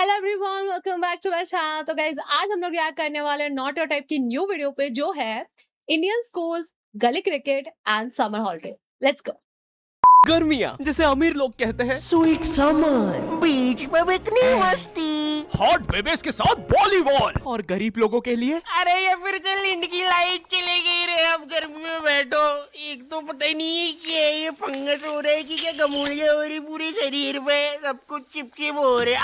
Hello everyone, welcome back to my channel. तो guys आज हम लोग रिएक्ट करने वाले हैं नॉट योर टाइप की न्यू वीडियो पे, जो है इंडियन स्कूल्स, गली cricket and summer holiday. Let's go. गर्मियाँ जिसे अमीर लोग कहते हैं, स्वीट समर, बीच पे बिकनी मस्ती, हॉट बेबीज के साथ वॉलीबॉल, और गरीब लोगों के लिए अरे ये फिर से लिंड की लाइट चली गई रे। अब गर्मी में बैठो, एक तो पता ही नहीं है कि ये फंगस हो रहा है कि क्या गमूलिया हो रही पूरे शरीर पे, सब कुछ चिपचिप हो रहे।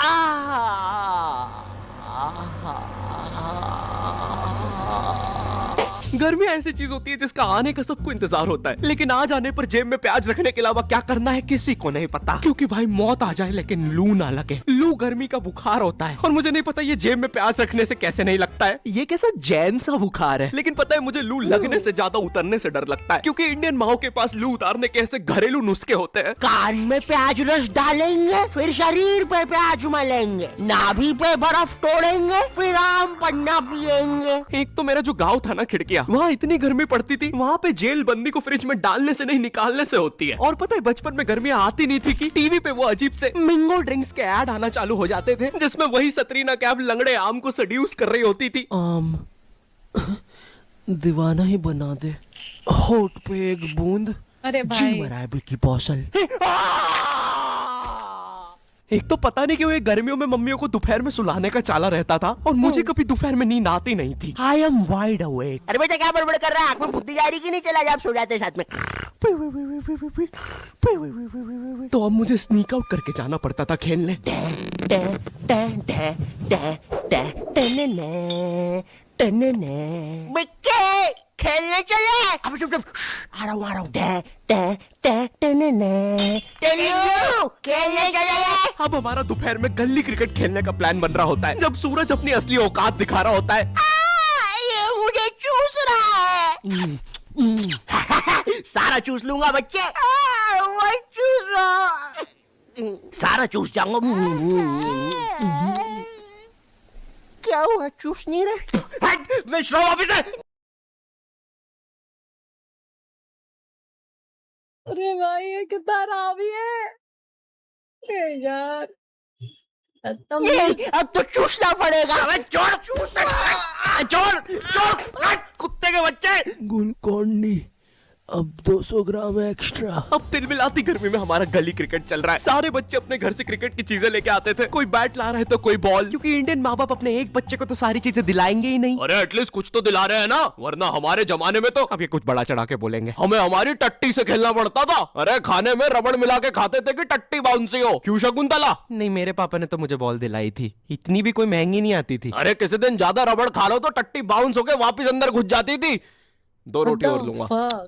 गर्मियाँ ऐसी चीज होती है जिसका आने का सबको इंतजार होता है, लेकिन आ जाने पर जेब में प्याज रखने के अलावा क्या करना है किसी को नहीं पता। क्योंकि भाई मौत आ जाए लेकिन लू ना लगे। लू गर्मी का बुखार होता है और मुझे नहीं पता ये जेब में प्याज रखने से कैसे नहीं लगता है। ये कैसा जैन सा बुखार है। लेकिन पता है मुझे लू लगने से ज्यादा उतरने से डर लगता है, क्योंकि इंडियन माओ के पास लू उतारने के ऐसे घरेलू नुस्खे होते हैं। कान में प्याज रस डालेंगे, फिर शरीर पे प्याज मलेंगे, नाभि पे बर्फ तोड़ेंगे, फिर आम पन्ना पिएंगे। एक तो मेरा जो गांव था ना खिड़कियां, वहाँ इतनी गर्मी पड़ती थी, वहाँ पे जेल बंदी को फ्रिज में डालने से नहीं निकालने से होती है। और पता है बचपन में गर्मियाँ आती नहीं थी कि टीवी पे वो अजीब से मिंगो ड्रिंक्स के ऐड आना चालू हो जाते थे, जिसमें वही सतरीना कैफ लंगड़े आम को सड्यूस कर रही होती थी। आम दीवाना ही बना दे, होठ पे एक बूंद, अरे जी भाई, मरा है विकी कौशल। एक तो पता नहीं क्यों ये गर्मियों में मम्मियों को दोपहर में सुलाने का चाला रहता था और मुझे कभी दोपहर में नींद आती नहीं थी। I am wide awake. अरे बेटा क्या बड़बड़ कर रहा है? आँख में बुद्धि जा रही कि नहीं? चला जा, आप सो जाते हैं साथ में। तो अब मुझे स्नीक आउट करके जाना पड़ता था खेलने। बिक्के खेलने चले। अब चुप चुप, आ रहा हूँ। टेलियो खेलने चले। अब हमारा दोपहर में गली क्रिकेट खेलने का प्लान बन रहा होता है, जब सूरज अपनी असली औकात दिखा रहा होता है। ये मुझे चूस रहा है। सारा चूस लूंगा बच्चे। मैं चूस रहा, सारा चूस जाऊंगा। क्या हुआ, चूस नहीं रहे? मैं श्रम ऑफिसर। अरे भाई ये कितना हरामी है। अरे यार अब तो चूसना पड़ेगा। छोड़ कुत्ते के बच्चे। गुलकोंडी अब 200 ग्राम एक्स्ट्रा। अब तिलमिलाती गर्मी में हमारा गली क्रिकेट चल रहा है। सारे बच्चे अपने घर से क्रिकेट की चीजें लेके आते थे, कोई बैट ला रहा है तो कोई बॉल, क्योंकि इंडियन माँ बाप अपने एक बच्चे को तो सारी चीजें दिलाएंगे ही नहीं। अरे एटलीस्ट कुछ तो दिला रहे हैं ना, वरना हमारे जमाने में तो, अब ये कुछ बड़ा चढ़ा के बोलेंगे, हमें हमारी टट्टी से खेलना पड़ता था। अरे खाने में रबड़ मिला के खाते थे कि टट्टी बाउंसी हो। क्यों शकुंतला? नहीं, मेरे पापा ने तो मुझे बॉल दिलाई थी, इतनी भी कोई महंगी नहीं आती थी। अरे किसी दिन ज्यादा रबड़ खा लो तो टट्टी बाउंस होके वापिस अंदर घुस जाती थी। 2 रोटी और लूंगा।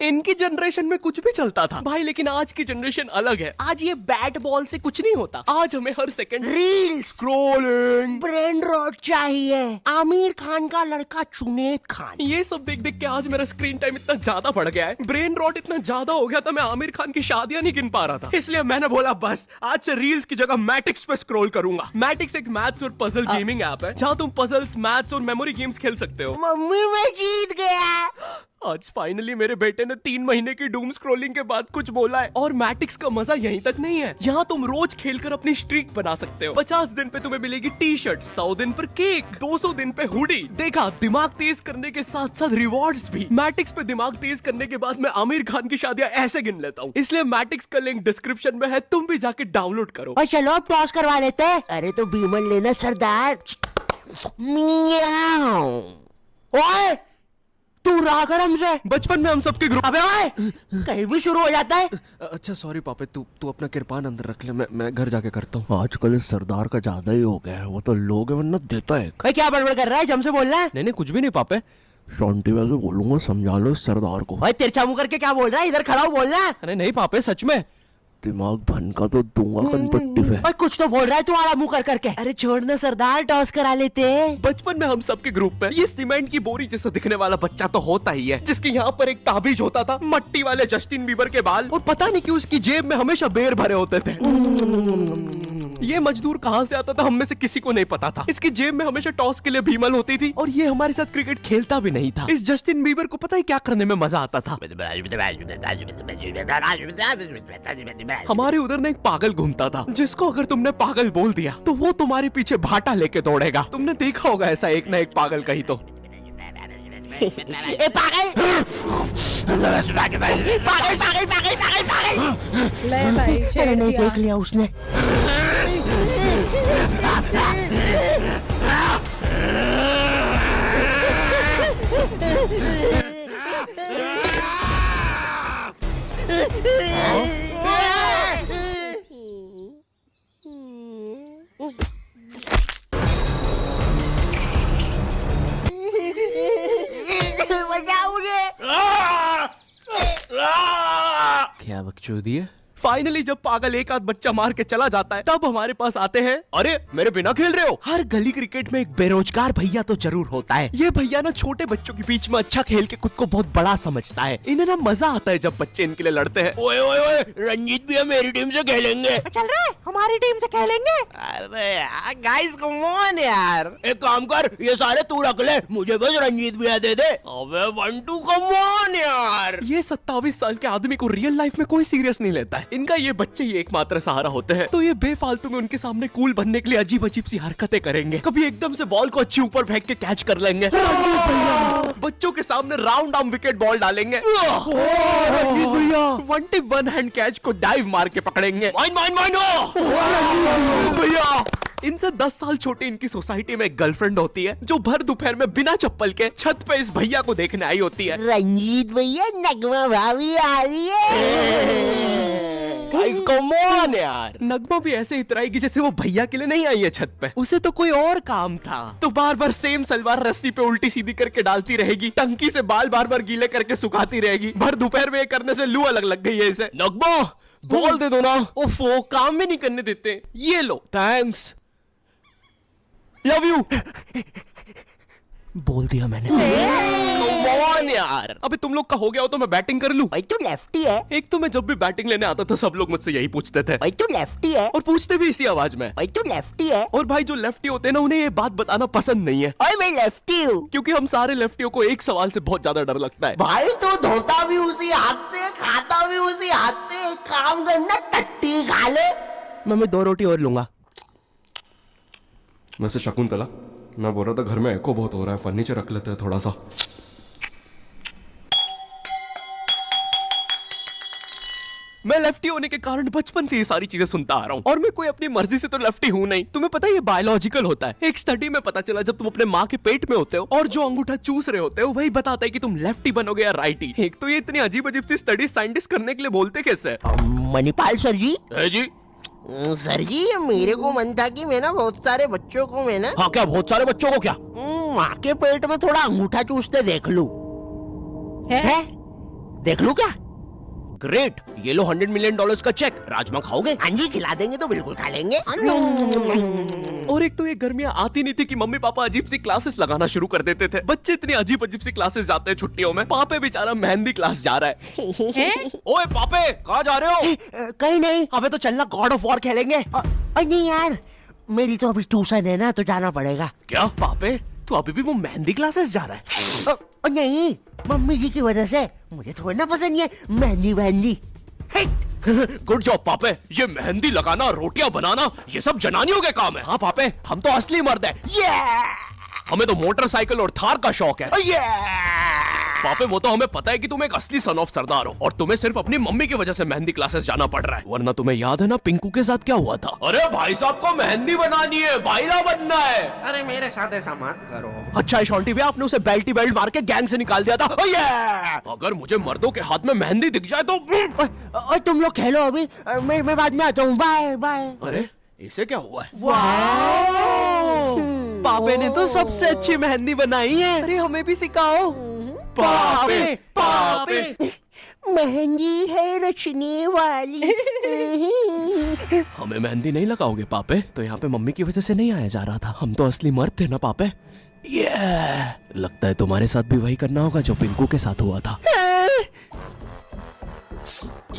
इनकी जनरेशन में कुछ भी चलता था भाई, लेकिन आज की जनरेशन अलग है। आज ये बैट बॉल से कुछ नहीं होता। आज हमें हर second reels, scrolling, brain rot चाहिए। आमिर खान का लड़का जुनैद खान, ये सब देख देख के आज मेरा स्क्रीन टाइम इतना ज्यादा बढ़ गया है, ब्रेन रॉट इतना ज्यादा हो गया था, मैं आमिर खान की शादियां नहीं गिन पा रहा था। इसलिए मैंने बोला बस आज से रील्स की जगह मैटिक्स पे स्क्रॉल करूंगा। मैटिक्स एक मैथ्स और पजल गेमिंग ऐप है, जहाँ तुम पजल्स, मैथ्स और मेमोरी गेम्स खेल सकते हो। मम्मी मैं जीत गया। आज फाइनली मेरे बेटे ने 3 महीने की डूम स्क्रॉलिंग के बाद कुछ बोला है। और मैटिक्स का मजा यहीं तक नहीं है, यहाँ तुम रोज खेलकर अपनी स्ट्रीक बना सकते हो। 50 दिन पे तुम्हें मिलेगी टी शर्ट, 100 दिन पर केक, 200 दिन पे हुडी। देखा, दिमाग तेज करने के साथ साथ रिवॉर्ड्स भी। मैटिक्स पे दिमाग तेज करने के बाद मैं आमिर खान की शादियां ऐसे गिन लेता हूँ। इसलिए मैटिक्स का लिंक डिस्क्रिप्शन में है, तुम भी जाके डाउनलोड करो। और चलो क्रॉस करवा लेते हैं। अरे तो बीमन लेना सरदार। ओए तू रहा कर हमसे। बचपन में हम सबके ग्रुप। अबे ओए, कहीं भी शुरू हो जाता है। अच्छा सॉरी पापा, तू अपना किरपान अंदर रख ले, मैं घर जाके करता हूँ। आजकल इस सरदार का ज्यादा ही हो गया है, वो तो लोग है वरना देता है। भाई क्या बड़बड़ कर रहा है, हमसे बोल रहा है? नहीं कुछ भी नहीं पापा, शांति वैसे बोलूंगा, समझा लो इस सरदार को। भाई तिरछा मुंह करके क्या बोल रहा है? इधर खड़ा हो बोल रहा है। अरे नहीं पापा, सच में दिमाग भनका तो दूंगा कनपट्टी पे। भाई कुछ तो बोल रहा है तुम्हारा मुंह कर करके। अरे छोड़ना सरदार, टॉस करा लेते। बचपन में हम सबके ग्रुप में ये सीमेंट की बोरी जैसा दिखने वाला बच्चा तो होता ही है, जिसके यहाँ पर एक ताबीज होता था, मट्टी वाले जस्टिन बीबर के बाल, और पता नहीं क्यों उसकी जेब में हमेशा बेर भरे होते थे। ये मजदूर कहाँ से आता था हम में से किसी को नहीं पता था। इसकी जेब में हमेशा टॉस के लिए भीमल होती थी और ये हमारे साथ क्रिकेट खेलता भी नहीं था। इस जस्टिन बीबर को पता है क्या करने में मजा आता था? हमारे उधर ना एक पागल घूमता था जिसको अगर तुमने पागल बोल दिया तो वो तुम्हारे पीछे भाटा लेके दौड़ेगा। तुमने देखा होगा ऐसा एक ना एक पागल कहीं तो। ए पागल पागल पागल पागल पागल पागल। ले भाई छेड़ नहीं दिया। देख लिया उसने। बचाओ मुझे। क्या बकचोदी है? फाइनली जब पागल एक आध बच्चा मार के चला जाता है तब हमारे पास आते हैं। अरे मेरे बिना खेल रहे हो? हर गली क्रिकेट में एक बेरोजगार भैया तो जरूर होता है। ये भैया ना छोटे बच्चों के बीच में अच्छा खेल के खुद को बहुत बड़ा समझता है। इन्हें ना मजा आता है जब बच्चे इनके लिए लड़ते हैं। ओए ओए ओए, रंजीत भैया मेरी टीम से खेलेंगे। चल रहा है हमारी टीम से खेलेंगे। अरे यार गाइस कम ऑन यार। एक काम कर, ये सारे तू रख ले, मुझे बस रंजीत भैया दे दे। अबे बंटू कम ऑन यार। ये 27 साल के आदमी को रियल लाइफ में कोई सीरियस नहीं लेता है। इनका ये बच्चे ही एकमात्र सहारा होते हैं, तो ये बेफालतू में उनके सामने कूल बनने के लिए अजीब अजीब सी हरकतें करेंगे। कभी एकदम से बॉल को अच्छी ऊपर फेंक के कैच कर लेंगे। बच्चों के सामने राउंड आर्म विकेट बॉल डालेंगे। One tip one hand catch को डाइव मार के पकड़ेंगे। भैया इनसे 10 साल छोटी इनकी सोसाइटी में एक गर्लफ्रेंड होती है जो भर दोपहर में बिना चप्पल के छत पे इस भैया को देखने आई होती है। रंजीत भैया नगमा भाभी आ रही है। गाइस कम ऑन यार। नगमा भी ऐसे इतराएगी जैसे वो भैया के लिए नहीं आई है छत पे, उसे तो कोई और काम था। तो बार बार सेम सलवार रस्सी पे उल्टी सीधी करके डालती रहेगी, टंकी से बाल बार बार गीले करके सुखाती रहेगी। भर दोपहर में ये करने से लू अलग लग गई है इसे। नगमा बॉल दे दो ना। ओफो काम भी नहीं करने देते। ये लो थैंक्स, लव यू। बोल दिया मैंने। यार अबे तुम लोग का हो गया हो तो मैं बैटिंग कर लूं। भाई तू लेफ्टी है। एक तो मैं जब भी बैटिंग लेने आता था सब लोग मुझसे यही पूछते थे। भाई तू लेफ्टी है। और पूछते भी इसी आवाज में। भाई तू लेफ्टी है। और भाई जो लेफ्टी होते हैं ना उन्हें ये बात बताना पसंद नहीं है। और मैं लेफ्टी हूँ। क्योंकि हम सारे लेफ्टियों को एक सवाल से बहुत ज्यादा डर लगता है। भाई तो धोता भी उसी हाथ से, खाता भी उसी हाथ से। एक काम करना टट्टी खा ले। मैं 2 रोटी और लूंगा। वैसे शकुंतला, मैं बोल रहा था घर में एको बहुत हो रहा है, फर्नीचर रख लेते हैं थोड़ा सा। मैं लेफ्टी होने के कारण बचपन से ये सारी चीजें सुनता आ रहा हूँ और मैं कोई अपनी मर्जी से तो लेफ्टी हूँ नहीं। तुम्हें पता है ये बायोलॉजिकल होता है। एक स्टडी में पता चला जब तुम अपने माँ के पेट में होते हो और जो अंगूठा चूस रहे होते हो वही बताता है कि तुम लेफ्टी बनोगे या राइटी। एक तो ये इतनी अजीब अजीब सी स्टडी साइंटिस्ट करने के लिए बोलते कैसे? मणिपाल सर जी। है जी। सर जी मेरे को मन था कि मैं ना बहुत सारे बच्चों को मैं ना। हाँ क्या बहुत सारे बच्चों को क्या? माँ के पेट में थोड़ा अंगूठा चूसते देख लूं। है? देख लूं क्या? ग्रेट, ये लो $100 मिलियन का चेक। राजमा खाओगे? हाँ जी खिला देंगे तो बिल्कुल खा लेंगे। और एक तो ये गर्मियां आती नहीं थी कि मम्मी पापा अजीब सी क्लासेस लगाना शुरू कर देते थे। बच्चे इतनी अजीब अजीब सी क्लासेस जाते हैं छुट्टियों में। पापे बेचारा मेहंदी क्लास जा रहा है। ओए पापे कहाँ जा रहे हो? कहीं नहीं। अबे तो चलना गॉड ऑफ वॉर खेलेंगे। नहीं यार मेरी तो अभी ट्यूशन है ना तो जाना पड़ेगा। क्या पापे तू अभी भी वो मेहंदी क्लासेस जा रहा है? नहीं मम्मी जी की वजह से। मुझे थोड़ा ना पसंद है मेहंदी वहंदी। गुड जॉब पापे। ये मेहंदी लगाना, रोटियां बनाना, ये सब जनानियों के काम है। हाँ पापे हम तो असली मर्द है। हमें तो मोटरसाइकिल और थार का शौक है। पापे वो तो हमें पता है कि तुम एक असली सन ऑफ सरदार हो और तुम्हें सिर्फ अपनी मम्मी की वजह से मेहंदी क्लासेस जाना पड़ रहा है। वरना तुम्हें याद है ना पिंकू के साथ क्या हुआ था? अरे भाई साहब को मेहंदी बनानी है, भाईला बनना है। अरे मेरे साथ ऐसा मत करो। अच्छा शॉल्टी भैया आपने उसे बेल्टी बेल्ट मार के गैंग से निकाल दिया था। अगर मुझे मर्दों के हाथ में मेहंदी दिख जाए तो। और तुम लोग खेलो अभी, मैं बाद में आता हूँ। Bye bye. अरे इसे क्या हुआ है? पापे ने तो सबसे अच्छी मेहंदी बनाई है। अरे हमें भी सिखाओ। पापे पापे मेहंदी है रचने वाली। हमें मेहंदी नहीं लगाओगे पापे? तो यहाँ पे मम्मी की वजह से नहीं आया जा रहा था। हम तो असली मर्द थे ना पापे। लगता है तुम्हारे साथ भी वही करना होगा जो पिंकू के साथ हुआ था।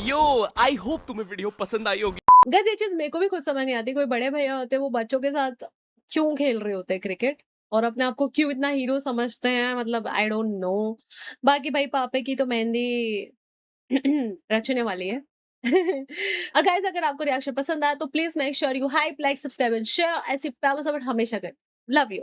यो आई होप तुम्हें वीडियो पसंद आई होगी। गाइस ये चीज मेरे को भी खुद समझ नहीं आती, कोई बड़े भैया होते हैं वो बच्चों के साथ क्यों खेल रहे होते हैं क्रिकेट और अपने आप को क्यों इतना हीरो समझते हैं, मतलब आई डोंट नो। बाकी भाई पापे की तो मेहंदी रचने वाली है। और गाइस अगर आपको रिएक्शन पसंद आया तो please make sure you hype, like, subscribe and share. ऐसी प्यार सपोर्ट हमेशा करें। Love you.